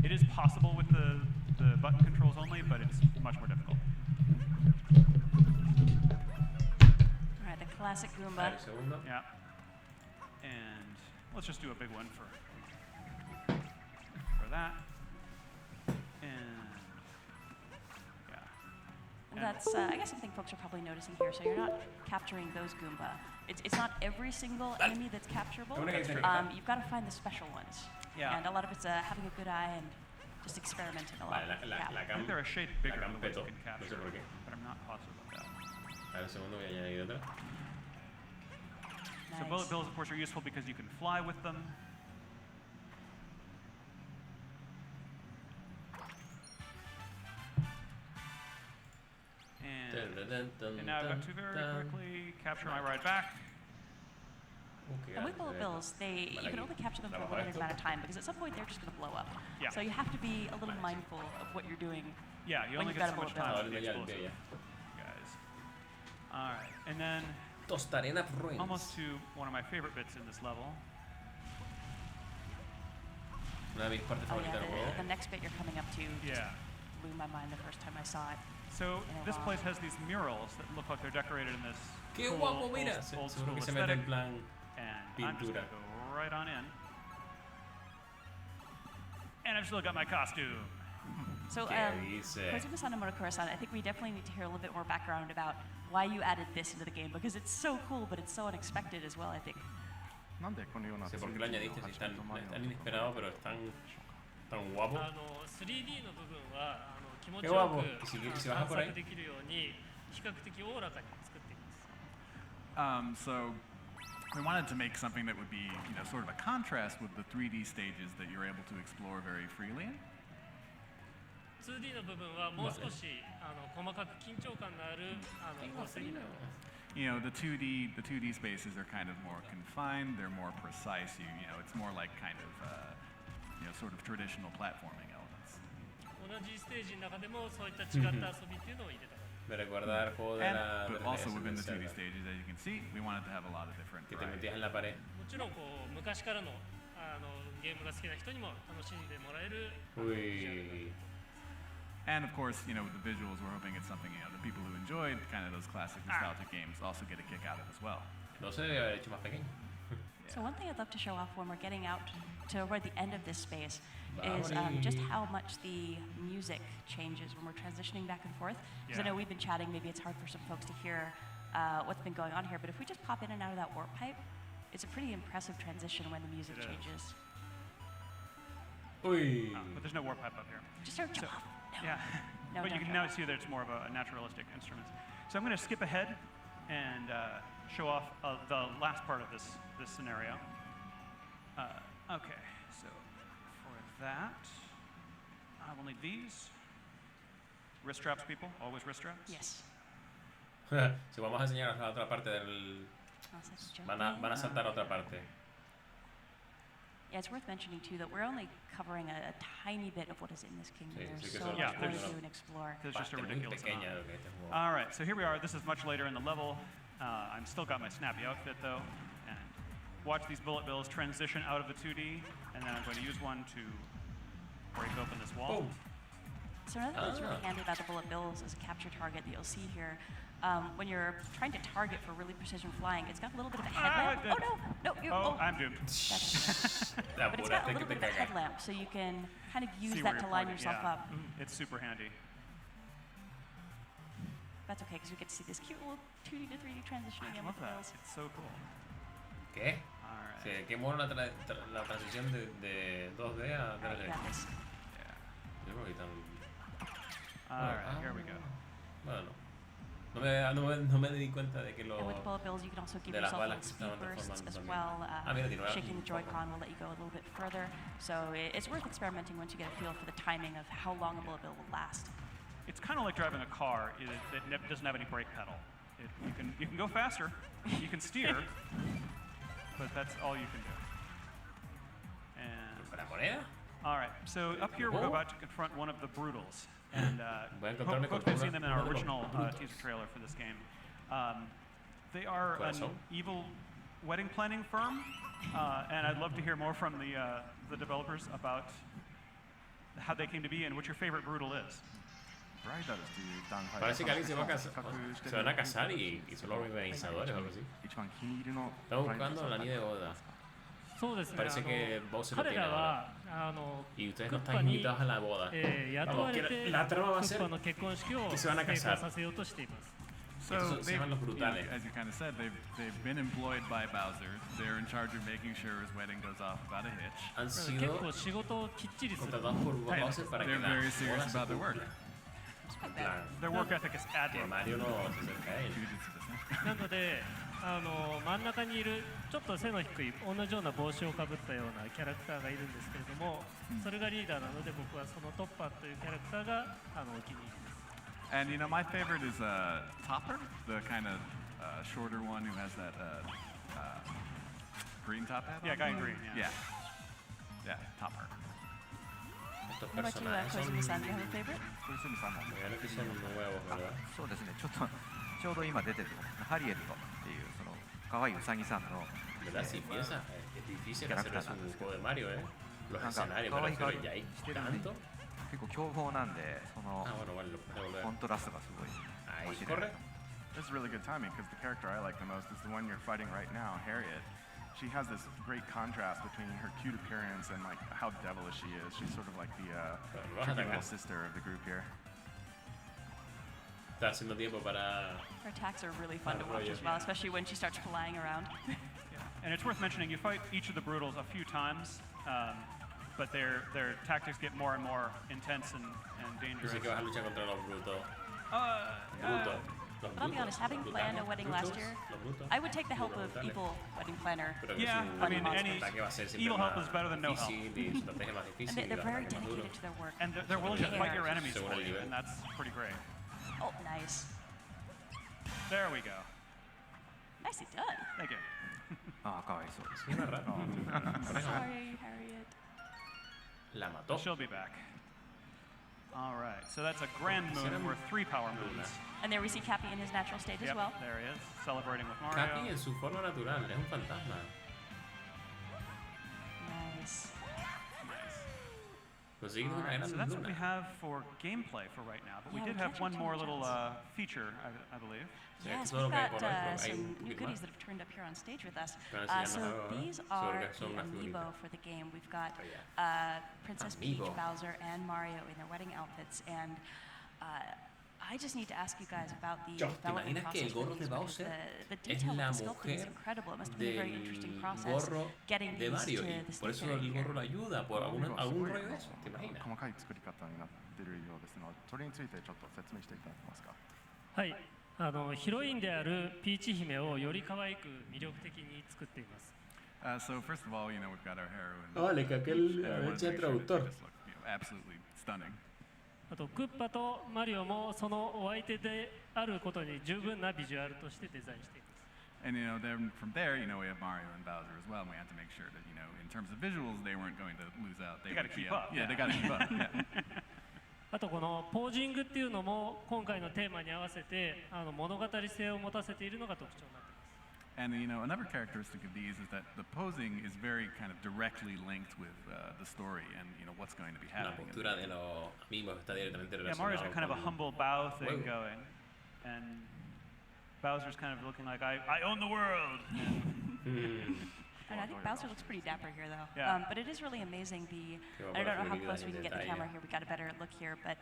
It is possible with the button controls only, but it's much more difficult. All right, the classic Goomba. Yeah. And let's just do a big one for that. And yeah. That's, I guess, something folks are probably noticing here. So you're not capturing those Goomba. It's not every single enemy that's capturable. You've got to find the special ones. Yeah. And a lot of it's having a good eye and just experimenting a lot. I think they're a shade bigger than the ones you can capture, but I'm not positive about that. So bullet bills, of course, are useful because you can fly with them. And now I've got to very quickly capture my ride back. And with bullet bills, you can only capture them for a limited amount of time because at some point they're just going to blow up. Yeah. So you have to be a little mindful of what you're doing. Yeah, you only get so much time with the explosive. Yeah. Guys. All right, and then almost to one of my favorite bits in this level. The next bit you're coming up to just blew my mind the first time I saw it. So this place has these murals that look like they're decorated in this cool, old school aesthetic. And I'm just going to go right on in. And I've still got my costume. So, Kojima-san and Murokura-san, I think we definitely need to hear a little bit more background about why you added this into the game, because it's so cool, but it's so unexpected as well, I think. Sí, ¿por qué lo añadiste? Si están inesperados, pero están tan guapos. Qué guapo. ¿Y si bajas por ahí? So we wanted to make something that would be, sort of a contrast with the 3D stages that you're able to explore very freely in. 2D の部分はもう少し細かく緊張感のある構成になる。The 2D spaces are kind of more confined. They're more precise. It's more like kind of sort of traditional platforming elements. 同じステージの中でもそういった違った遊びっていうのを入れた。Me recuerda al juego de la. But also within the 2D stages, as you can see, we wanted to have a lot of different. Que te metías en la pared. もちろん昔からのゲームが好きな人にも楽しんでもらえる。And of course, with the visuals, we're hoping it's something the people who enjoyed kind of those classic nostalgic games also get a kick out of as well. No se debe haber hecho más pequeño. So one thing I'd love to show off when we're getting out toward the end of this space is just how much the music changes when we're transitioning back and forth. Because I know we've been chatting, maybe it's hard for some folks to hear what's been going on here, but if we just pop in and out of that warp pipe, it's a pretty impressive transition when the music changes. But there's no warp pipe up here. Just start jump off. No. Yeah, no, but you can now see that it's more of a naturalistic instrument. So I'm going to skip ahead and show off the last part of this scenario. Okay, so for that, I will need these. Wrist straps, people? Always wrist straps? Yes. Si vamos a enseñar a otra parte del... Van a saltar a otra parte. Yeah, it's worth mentioning too that we're only covering a tiny bit of what is in this kingdom. There's so much more to do and explore. There's just a ridiculous amount. All right, so here we are. This is much later in the level. I'm still got my snappy outfit though, and watch these bullet bills transition out of the 2D, and then I'm going to use one to break open this wall. So another thing that's really handy about the bullet bills as a capture target that you'll see here. When you're trying to target for really precision flying, it's got a little bit of a headlamp. I'm doomed. But it's got a little bit of a headlamp, so you can kind of use that to line yourself up. It's super handy. That's okay, because we get to see this cute little 2D to 3D transitioning in with the bills. It's so cool. ¿Qué? Sí, qué mono la transición de 2D a 3D. Yo creo que están... Alright, here we go. Bueno. No me di cuenta de que lo... And with bullet bills, you can also give yourself little speed bursts as well. Shaking the Joy-Con will let you go a little bit further. So it's worth experimenting once you get a feel for the timing of how long a bullet bill will last. it's kind of like driving a car that doesn't have any brake pedal. You can go faster, you can steer, but that's all you can do. And all right, so up here we're about to confront one of the Brutals, and hopefully you've seen them in our original teaser trailer for this game. They are an evil wedding planning firm, and I'd love to hear more from the developers about how they came to be and what your favorite Brutal is. Parece que alguien se van a casar y son los organizadores o algo así. Estamos buscando la niña de boda. Parece que Bowser lo tiene ahora. Y ustedes no están invitados a la boda. Vamos, la trama va a ser que se van a casar. So as you kind of said, they've been employed by Bowser. They're in charge of making sure his wedding goes off without a hitch. Han sido contratados por Bowser para que they're very serious about their work. Their work ethic is admirable. Mario no se acerca a él. なので真ん中にいるちょっと背の低い同じような帽子をかぶったようなキャラクターがいるんですけれども、それがリーダーなので僕はそのトッパーというキャラクターがお気に入りです。And you know, my favorite is Topper, the kind of shorter one who has that green top hat. Yeah, guy in green. Yeah, yeah, Topper. What about you, Koizumi-san? Do you have a favorite? そうですね。ちょうど今出てるハリエットっていうその可愛いウサギさんのキャラクターなんですけど、なんか可愛い顔してるんで結構凶暴なんでそのコントラストがすごい面白い。This is really good timing because the character I like the most is the one you're fighting right now, Harriet. She has this great contrast between her cute appearance and like how devilish she is. She's sort of like the little sister of the group here. Está haciendo tiempo para. Her attacks are really fun to watch as well, especially when she starts flying around. And it's worth mentioning, you fight each of the Brutals a few times, but their tactics get more and more intense and dangerous. Dice que vas a luchar contra los Brutos. But I'll be honest, having planned a wedding last year, I would take the help of evil wedding planner. Yeah, I mean, any evil help is better than no help. And they're very dedicated to their work. And they're willing to fight your enemies for you, and that's pretty great. Oh, nice. There we go. Nicely done. Thank you. Sorry, Harriet. La mató. She'll be back. All right, so that's a grand moon worth 3 power moons. And there we see Cappy in his natural state as well. There he is, celebrating with Mario. Cappy en su forma natural, es un fantasma. Nice. So that's what we have for gameplay for right now, but we did have one more little feature, I believe. Yes, we've got some new goodies that have turned up here on stage with us. So these are the amiibo for the game. We've got Princess Peach, Bowser, and Mario in their wedding outfits, and I just need to ask you guys about the development process for these, because the detail of the sculpting is incredible. It must have been a very interesting process getting these to the stage area here. 細かい作り方になっているようですので、それについてちょっと説明していただけますか。はい、ヒロインであるピーチ姫をより可愛く魅力的に作っています。So first of all, you know, we've got our heroine. Oh, le cagué el traductor. Absolutely stunning. あとクッパとマリオもそのお相手であることに十分なビジュアルとしてデザインしています。And you know, then from there, you know, we have Mario and Bowser as well, and we had to make sure that, you know, in terms of visuals, they weren't going to lose out. They got to keep up. Yeah, they got to keep up. Yeah. あとこのポージングっていうのも今回のテーマに合わせて物語性を持たせているのが特徴になっています。And you know, another characteristic of these is that the posing is very kind of directly linked with the story and you know what's going to be happening. Yeah, Mario's got kind of a humble bow thing going, and Bowser's kind of looking like I own the world. And I think Bowser looks pretty dapper here, though. Yeah. But it is really amazing. I don't know how close we can get the camera here. We got a better look here, but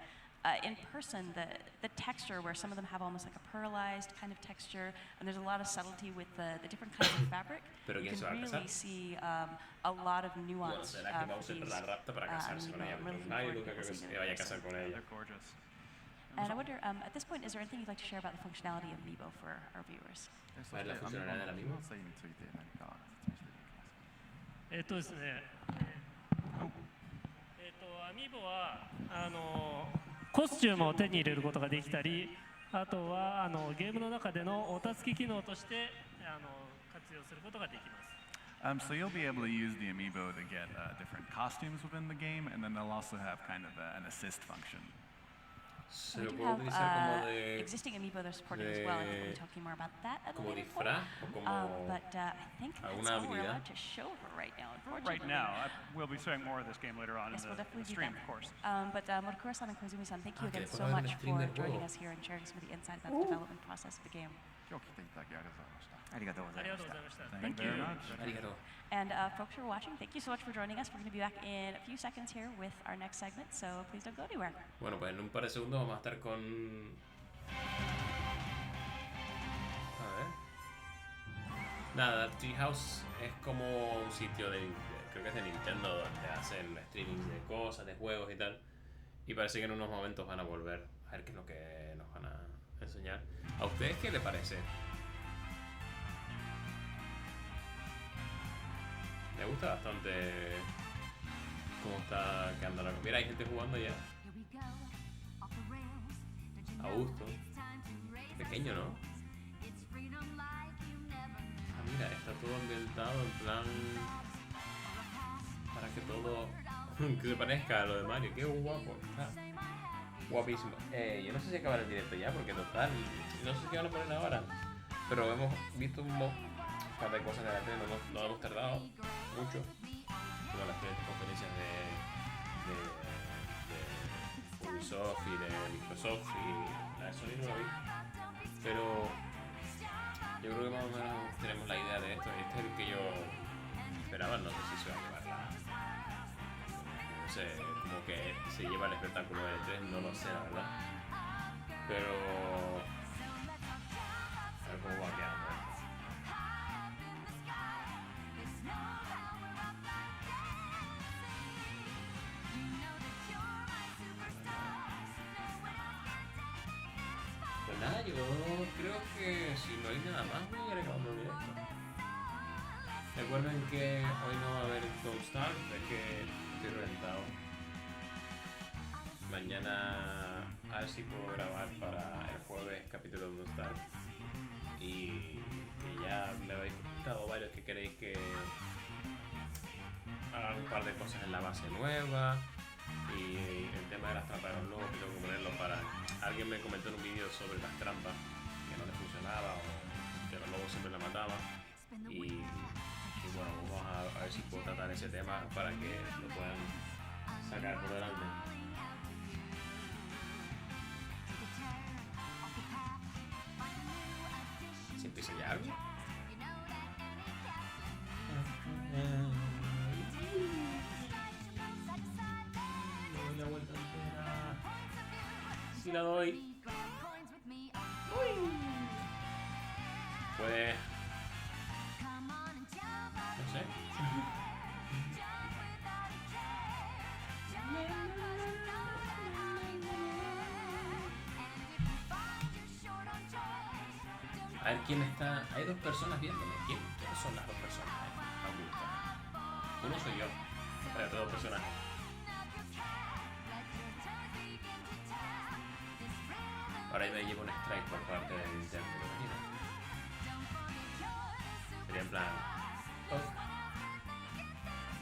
in person, the texture, where some of them have almost like a pearlized kind of texture, and there's a lot of subtlety with the different kinds of fabric. You can really see a lot of nuance for these. They're gorgeous. And I wonder, at this point, is there anything you'd like to share about the functionality of Amiibo for our viewers? ですね、アミーボはコスチュームを手に入れることができたり、あとはゲームの中でのお助け機能として活用することができます。So you'll be able to use the amiibo to get different costumes within the game, and then they'll also have kind of an assist function. We do have existing amiibo they're supporting as well, and we'll be talking more about that at a later point. But I think that's all we're allowed to show for right now, unfortunately. Right now. We'll be showing more of this game later on in the stream, of course. But Murukura-san and Kozumi-san, thank you again so much for joining us here and sharing some of the insight about the development process of the game. Thank you very much. And folks who are watching, thank you so much for joining us. We're going to be back in a few seconds here with our next segment, so please don't go anywhere. Bueno, pues en un par de segundos vamos a estar con... A ver... Nada, Treehouse es como un sitio de... Creo que es de Nintendo, donde hacen streaming de cosas, de juegos y tal. Y parece que en unos momentos van a volver. A ver qué es lo que nos van a enseñar. ¿A ustedes qué les parece? Me gusta bastante cómo está quedando la cosa. Mira, hay gente jugando ya. A gusto. Pequeño, ¿no? Ah, mira, está todo ambientado en plan... Para que todo... que se parezca a lo de Mario. ¡Qué guapo! Está guapísimo. Yo no sé si acabar el directo ya, porque total... No sé qué van a poner ahora. Pero hemos visto un par de cosas de la tele, no hemos tardado mucho, como las tres conferencias de Ubisoft y de Microsoft, y la de Sony no lo vi, pero yo creo que más o menos tenemos la idea de esto. Este es el que yo esperaba. No sé si se va a llevar no sé, como que se lleva el espectáculo de E3, no lo sé, la verdad, pero a ver cómo va quedando. Nada, yo creo que si no hay nada más voy a ir acabando el directo. Recuerden que hoy no va a haber Don't Starve, es que estoy reventado. Mañana a ver si puedo grabar para el jueves capítulo de Don't Starve. Y ya me habéis comentado varios que queréis que haga un par de cosas en la base nueva. Y el tema de las trampas de los lobos, que tengo que ponerlo para... Alguien me comentó en un vídeo sobre las trampas, que no le funcionaba o que los lobos siempre la mataban. Y bueno, vamos a ver si puedo tratar ese tema para que lo puedan sacar por delante. ¿Se empieza ya algo? La vuelta entera. Si la doy. Pues no sé. A ver quién está. Hay dos personas viéndome. ¿Quiénes son las dos personas? Uno soy yo. Pero dos personajes. Ahora me llevo un strike por parte del Nintendo, imagina. Sería en plan... Oh.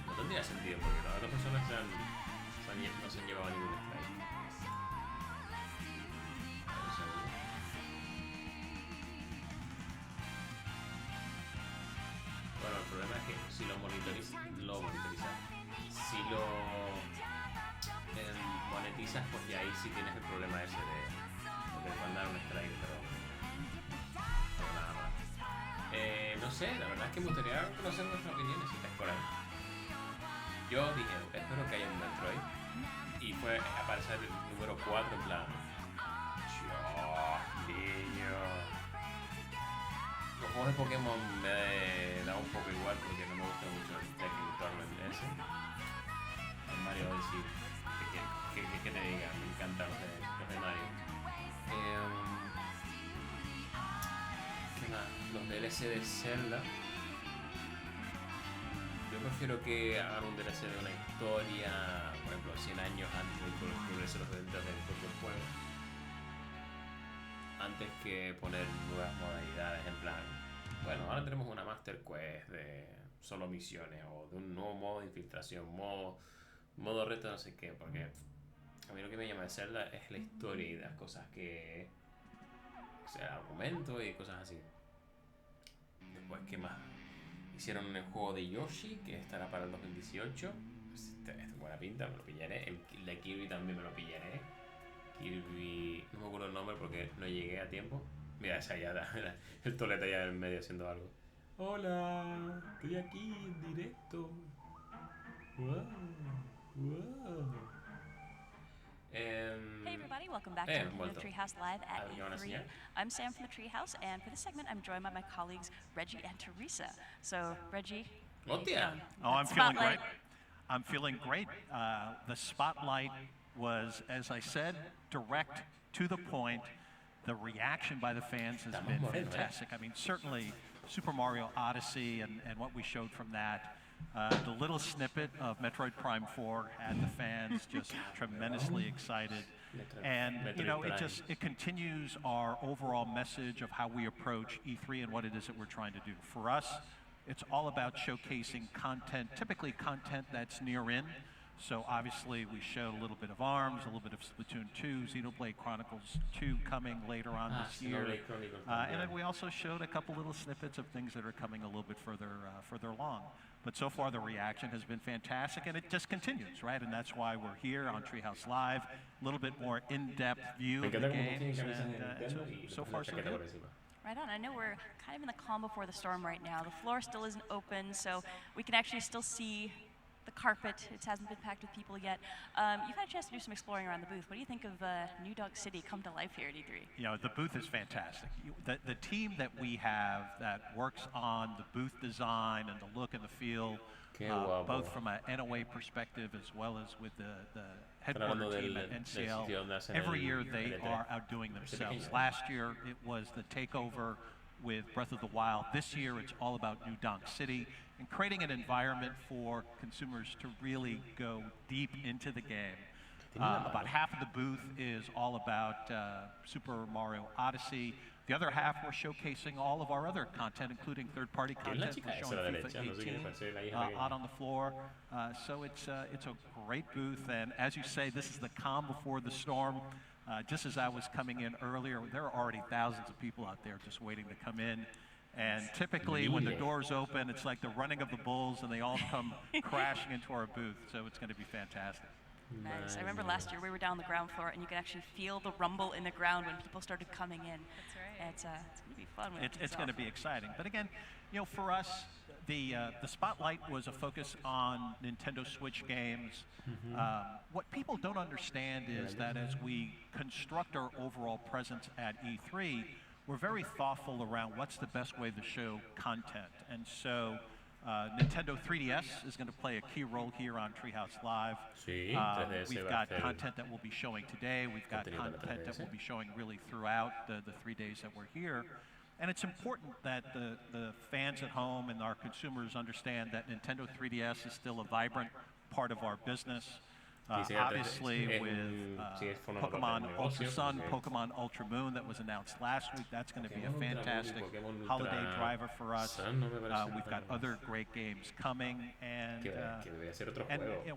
No tendría sentido porque las otras personas no se han llevado ningún strike. Bueno, el problema es que si lo monitorizas, si lo monetizas, pues ya ahí sí tienes el problema ese de... que te van a dar un strike, pero nada más. No sé, la verdad es que me gustaría conocer vuestras opiniones si estáis por ahí. Yo dije, espero que haya un Metroid, y fue aparecer el número 4 en plan... niño. Los juegos de Pokémon me da un poco igual porque no me gusta mucho el Tekken Tournament ese. El Mario Odyssey, que te diga, me encantan los de Mario. ¿Qué más? Los DLC de Zelda. Yo prefiero que hagan un DLC de una historia, por ejemplo, 100 años antes del progreso de los eventos del propio juego, antes que poner nuevas modalidades en plan, bueno, ahora tenemos una Master Quest de solo misiones o de un nuevo modo de infiltración, modo reto, no sé qué, porque a mí lo que me llama de Zelda es la historia y las cosas que... o sea, el argumento y cosas así. Después, ¿qué más? Hicieron el juego de Yoshi, que estará para el 2018. Es buena pinta, me lo pillaré. El de Kirby también me lo pillaré. Kirby... no me acuerdo el nombre porque no llegué a tiempo. Mira, esa ya, el toleta ya en el medio haciendo algo. Hola, estoy aquí en directo. Wow, wow. Hey everybody, welcome back to Nintendo Treehouse Live at E3. I'm Sam from the Treehouse, and for this segment I'm joined by my colleagues Reggie and Teresa. So, Reggie, Oh, I'm feeling great. I'm feeling great. The spotlight was, as I said, direct, to the point. The reaction by the fans has been fantastic. I mean, certainly Super Mario Odyssey and what we showed from that. The little snippet of Metroid Prime 4 had the fans just tremendously excited. And, you know, it continues our overall message of how we approach E3 and what it is that we're trying to do. For us, it's all about showcasing content, typically content that's near in. So obviously we showed a little bit of ARMS, a little bit of Splatoon 2, Xenoblade Chronicles 2 coming later on this year. And then we also showed a couple little snippets of things that are coming a little bit further along. But so far the reaction has been fantastic, and it just continues, right? And that's why we're here on Treehouse Live, a little bit more in-depth view of the games, and so far so good. Right on. I know we're kind of in the calm before the storm right now. The floor still isn't open, so we can actually still see the carpet. It hasn't been packed with people yet. You've had a chance to do some exploring around the booth. What do you think of New Dog City come to life here at E3? You know, the booth is fantastic. The team that we have that works on the booth design and the look and the feel, both from an NOA perspective as well as with the headquarter team at NCL, every year they are outdoing themselves. Last year it was the takeover with Breath of the Wild. This year it's all about New Donk City and creating an environment for consumers to really go deep into the game. About half of the booth is all about Super Mario Odyssey. The other half, we're showcasing all of our other content, including third-party content. We're showing FIFA 18 out on the floor. So it's a great booth, and as you say, this is the calm before the storm. Just as I was coming in earlier, there are already thousands of people out there just waiting to come in. And typically when the doors open, it's like the running of the bulls and they all come crashing into our booth. So it's going to be fantastic. Nice. I remember last year we were down the ground floor and you could actually feel the rumble in the ground when people started coming in. That's right. It's going to be fun. It's going to be exciting. But again, you know, for us, the spotlight was a focus on Nintendo Switch games. What people don't understand is that as we construct our overall presence at E3, we're very thoughtful around what's the best way to show content. And so Nintendo 3DS is going to play a key role here on Treehouse Live. We've got content that we'll be showing today. We've got content that we'll be showing really throughout the 3 days that we're here. And it's important that the fans at home and our consumers understand that Nintendo 3DS is still a vibrant part of our business. Obviously with Pokemon Ultra Sun, Pokemon Ultra Moon that was announced last week, that's going to be a fantastic holiday driver for us. We've got other great games coming, and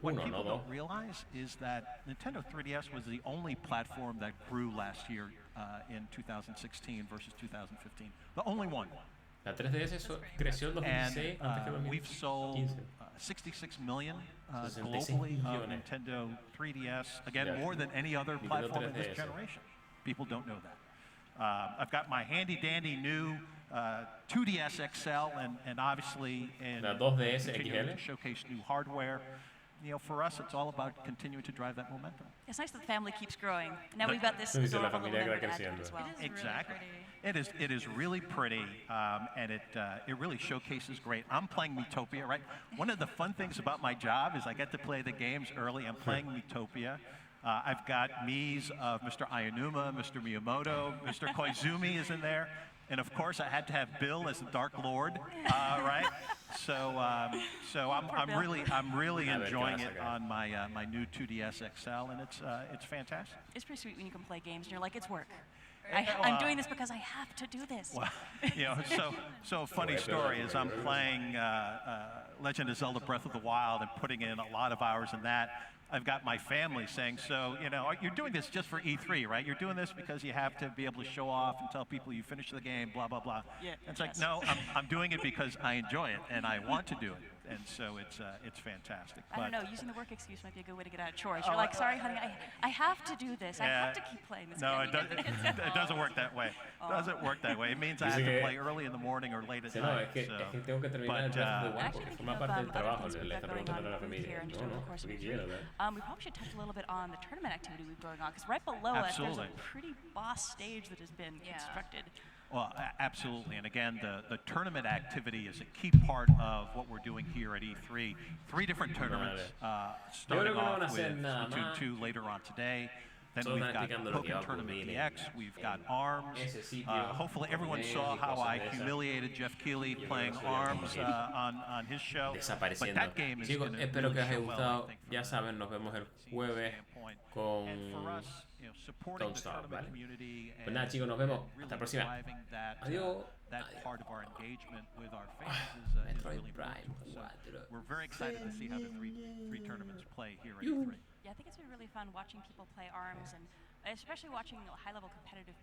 what people don't realize is that Nintendo 3DS was the only platform that grew last year in 2016 versus 2015. The only one. La 3DS creció en 2016 antes que 2015. We've sold 66 million globally of Nintendo 3DS. Again, more than any other platform in this generation. People don't know that. I've got my handy-dandy new 2DS XL, and obviously continuing to showcase new hardware. You know, for us, it's all about continuing to drive that momentum. It's nice that the family keeps growing. And now we've got this adorable little member to add to it as well. Exactly. It is really pretty, and it really showcases great. I'm playing Miitopia, right? One of the fun things about my job is I get to play the games early. I'm playing Miitopia. I've got Mii's of Mr. Aonuma, Mr. Miyamoto, Mr. Koizumi is in there. And of course, I had to have Bill as the Dark Lord, right? So I'm really enjoying it on my new 2DS XL, and it's fantastic. It's pretty sweet when you can play games and you're like, it's work. I'm doing this because I have to do this. Well, so a funny story is I'm playing Legend of Zelda Breath of the Wild and putting in a lot of hours in that. I've got my family saying, so, you're doing this just for E3, right? You're doing this because you have to be able to show off and tell people you finished the game, blah, blah, blah. Yeah, and it's like, no, I'm doing it because I enjoy it and I want to do it. And so it's fantastic. I don't know, using the work excuse might be a good way to get out of chores. You're like, sorry, honey, I have to do this. I have to keep playing this game. It doesn't work that way. It doesn't work that way. It means I have to play early in the morning or late at night. Es que tengo que terminar el Breath of the Wild porque forma parte del trabajo, le está preguntando a la familia. No, porque quiero, we probably should touch a little bit on the tournament activity we've going on, because right below us, there's a pretty boss stage that has been constructed. Well, absolutely. And again, the tournament activity is a key part of what we're doing here at E3. 3 different tournaments, starting off with Splatoon 2 later on today. Then we've got Pokken Tournament DX, we've got ARMS. Hopefully everyone saw how I humiliated Jeff Keighley playing ARMS on his show. But that game is Chicos, espero que os haya gustado. Ya saben, nos vemos el jueves con Don't Starve, ¿vale? Pues nada, chicos, nos vemos. Hasta la próxima. Adiós. Metroid Prime 4. We're very excited to see how the three tournaments play here at E3. Yeah, I think it's been really fun watching people play ARMS, and especially watching high-level competitive